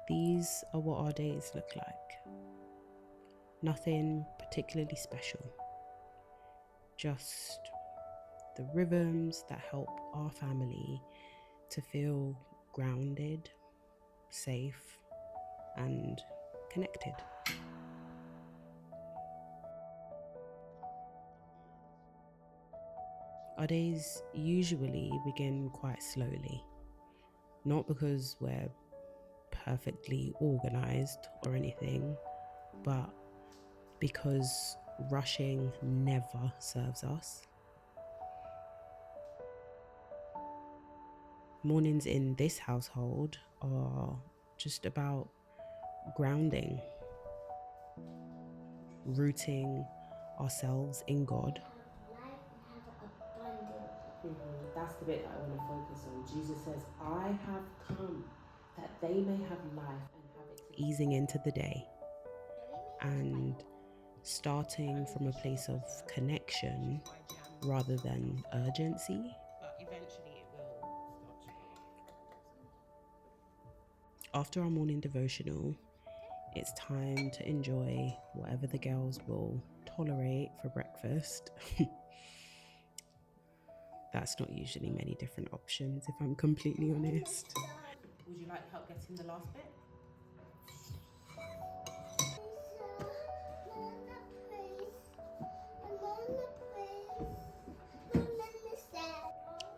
These are what our days look like. Nothing particularly special, just the rhythms that help our family to feel grounded, safe, and connected. Our days usually begin quite slowly, not because we're perfectly organized or anything, but because rushing never serves us. Mornings in this household are just about grounding, rooting ourselves in God. That's the bit that I want to focus on. Jesus says, I have come that they may have life and have it. Easing into the day and starting from a place of connection rather than urgency. But eventually it will start to go. After our morning devotional, it's time to enjoy whatever the girls will tolerate for breakfast. That's not usually many different options, if I'm completely honest. Would you like help getting the last bit?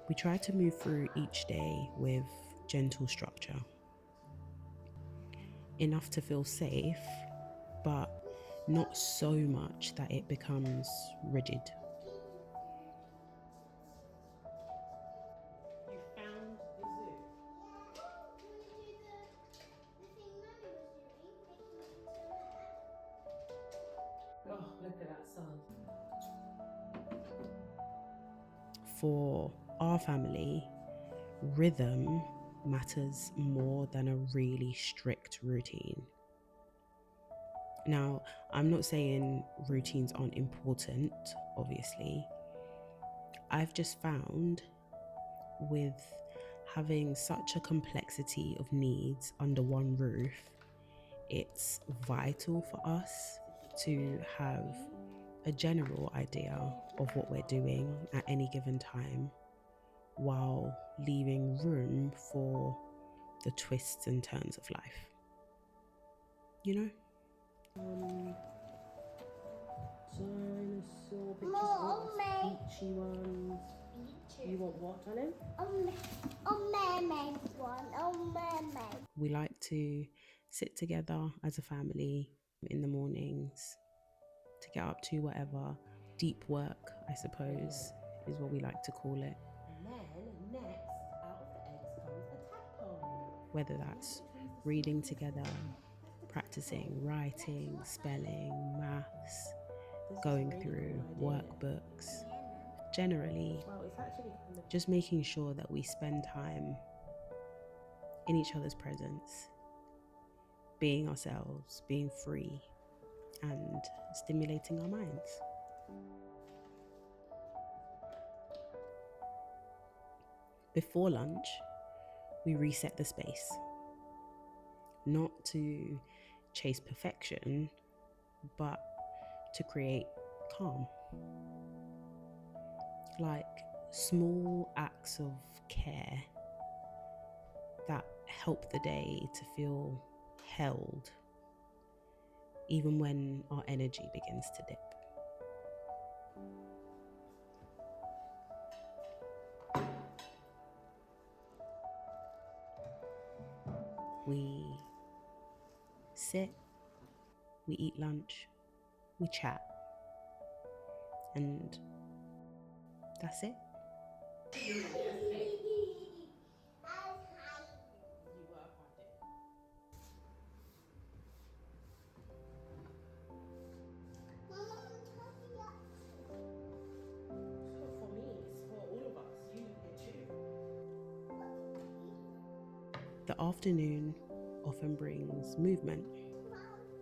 We try to move through each day with gentle structure. Enough to feel safe, but not so much that it becomes rigid. You found the zoo? Oh, look at that sun. For our family, rhythm matters more than a really strict routine. Now, I'm not saying routines aren't important, obviously. I've just found with having such a complexity of needs under one roof, it's vital for us to have a general idea of what we're doing at any given time while leaving room for the twists and turns of life. You know? Dinosaur pictures, peachy ones. You want what, darling? Mermaid one, mermaid. We like to sit together as a family in the mornings to get up to whatever deep work, I suppose, is what we like to call it. And then next, out of the eggs comes a tadpole. Whether that's reading together, practicing writing, spelling, maths, going through workbooks. Generally, just making sure that we spend time in each other's presence, being ourselves, being free, and stimulating our minds. Before lunch, we reset the space. Not to chase perfection, but to create calm. Like small acts of care that help the day to feel held, even when our energy begins to dip. We sit, we eat lunch, we chat, and that's it. The afternoon often brings movement.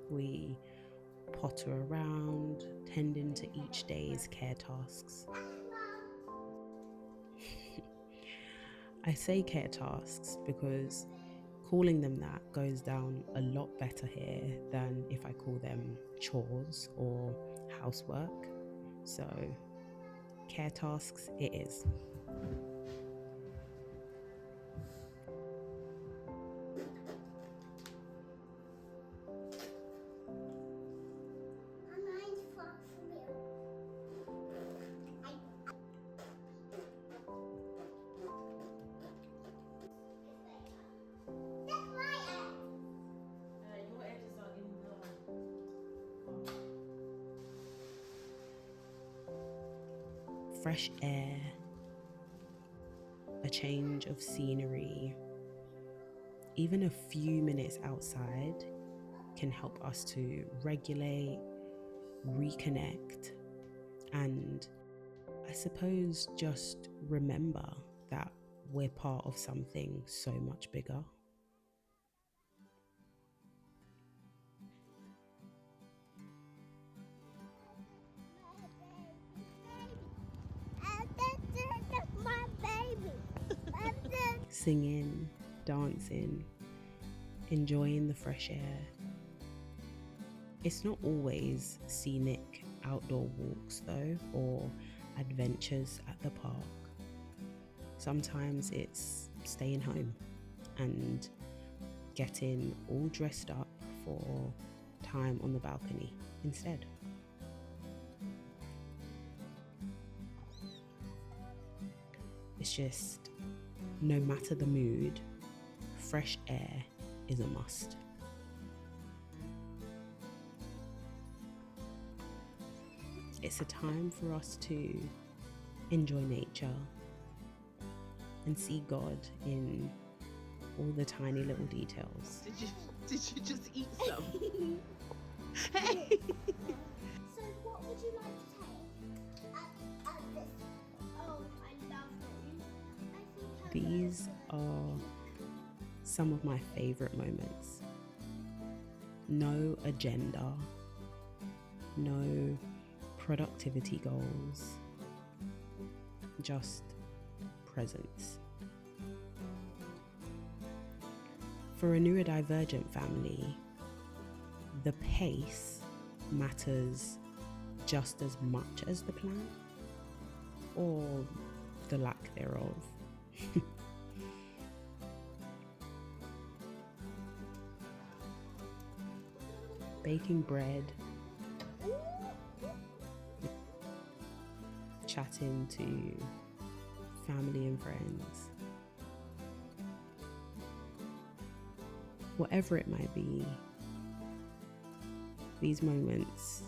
We potter around, tending to each day's care tasks. I say care tasks because Calling them that goes down a lot better here than if I call them chores or housework. So, care tasks it is. Fresh air, a change of scenery, even a few minutes outside can help us to regulate, reconnect, and I suppose just remember that we're part of something so much bigger. Singing, dancing, enjoying the fresh air. It's not always scenic outdoor walks though, or adventures at the park. Sometimes it's staying home and getting all dressed up for time on the balcony instead. It's just, no matter the mood, fresh air is a must. It's a time for us to enjoy nature and see God in all the tiny little details. Did you just eat some? Hey! So what would you like to take at this? Oh, I love those. These are some of my favorite moments. No agenda, no productivity goals, just presence. For a neurodivergent family, the pace matters just as much as the plan, or the lack thereof. Baking bread, chatting to family and friends, whatever it might be, these moments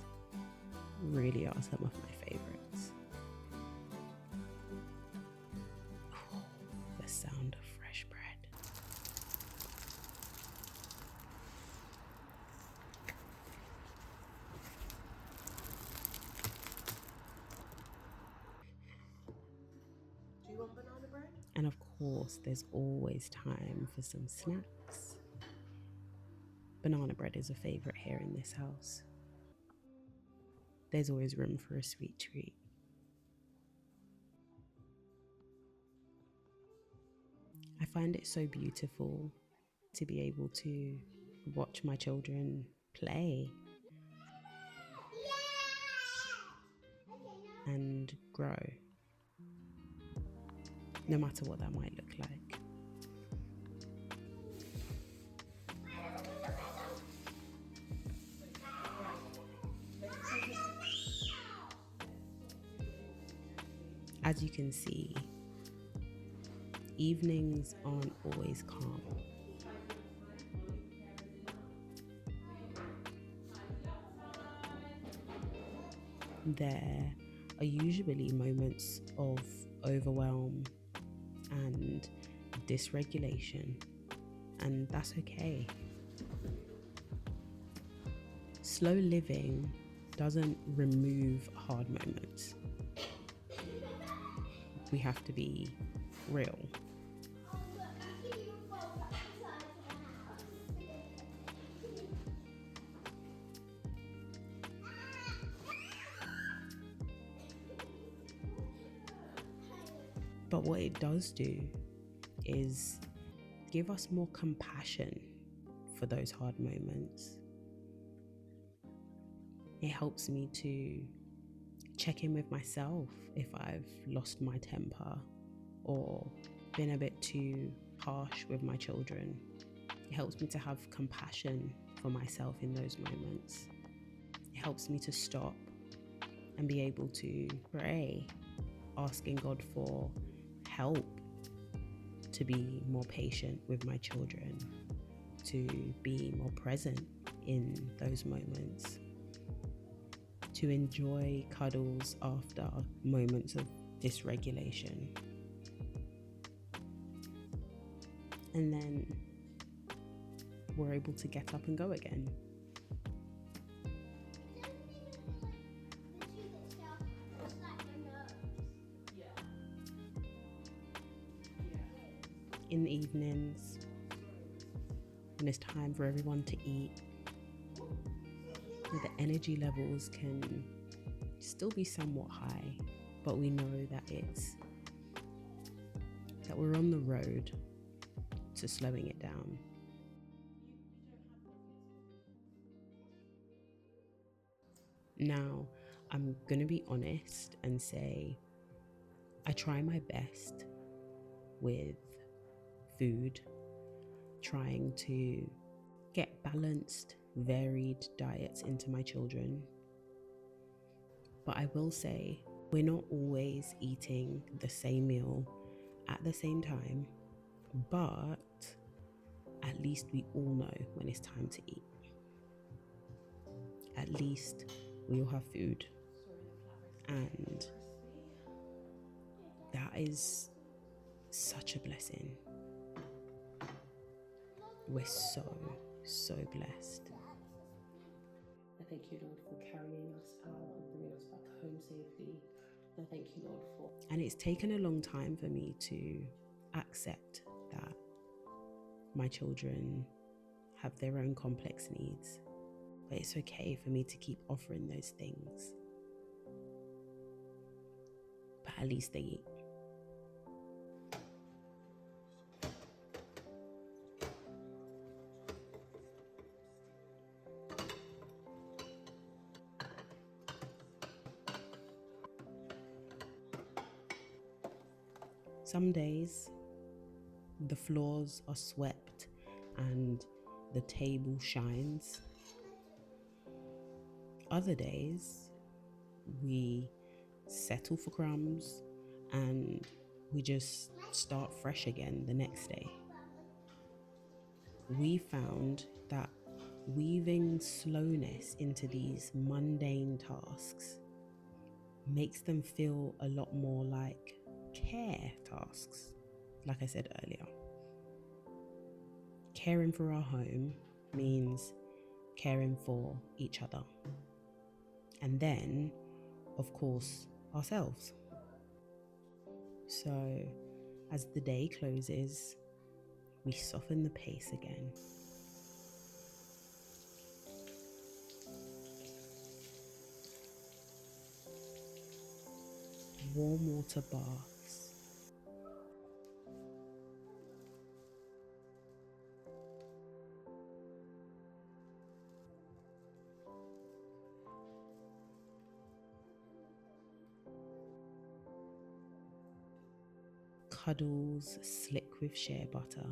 really are some of my favorites. Oh, the sound of fresh bread. Do you want banana bread? And of course, there's always time for some snacks. Banana bread is a favorite here in this house. There's always room for a sweet treat. I find it so beautiful to be able to watch my children play and grow, no matter what that might look like. As you can see, evenings aren't always calm. There are usually moments of overwhelm and dysregulation, and that's okay. Slow living doesn't remove hard moments. We have to be real. But what it does do is give us more compassion for those hard moments. It helps me to check in with myself if I've lost my temper or been a bit too harsh with my children. It helps me to have compassion for myself in those moments. It helps me to stop and be able to pray, asking God for help to be more patient with my children, to be more present in those moments, to enjoy cuddles after moments of dysregulation. And then we're able to get up and go again. In the evenings, when it's time for everyone to eat, the energy levels can still be somewhat high, but we know that we're on the road to slowing it down. Now, I'm going to be honest and say I try my best with food, trying to get balanced, varied diets into my children. But I will say we're not always eating the same meal at the same time, but at least we all know when it's time to eat. At least we all have food. And that is such a blessing. We're so blessed. I thank you, Lord, for carrying us out and bringing us back home safely. I thank you, Lord, for... And it's taken a long time for me to accept that my children have their own complex needs. But it's okay for me to keep offering those things. But at least they eat. Some days, the floors are swept and the table shines. Other days, we settle for crumbs and we just start fresh again the next day. We found that weaving slowness into these mundane tasks makes them feel a lot more like care tasks. Like I said earlier, caring for our home means caring for each other. And then, of course, ourselves. So, as the day closes, we soften the pace again. Warm water baths. Cuddles slick with shea butter.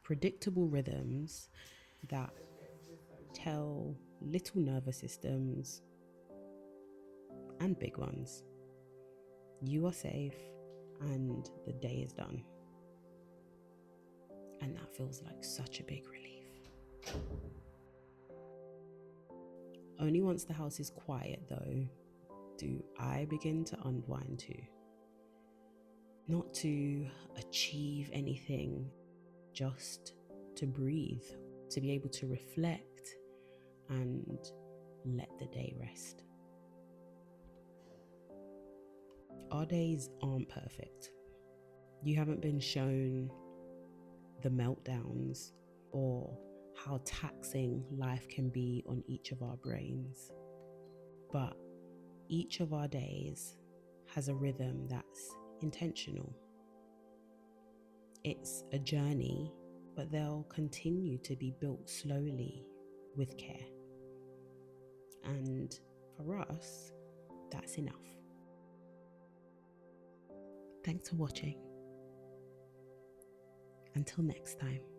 Predictable rhythms that tell little nervous systems and big ones, you are safe and the day is done. And that feels like such a big relief. Only once the house is quiet though, do I begin to unwind to? Not to achieve anything, just to breathe, to be able to reflect and let the day rest. Our days aren't perfect. You haven't been shown the meltdowns or how taxing life can be on each of our brains. But each of our days has a rhythm that's intentional. It's a journey, but they'll continue to be built slowly with care. And for us, that's enough. Thanks for watching. Until next time.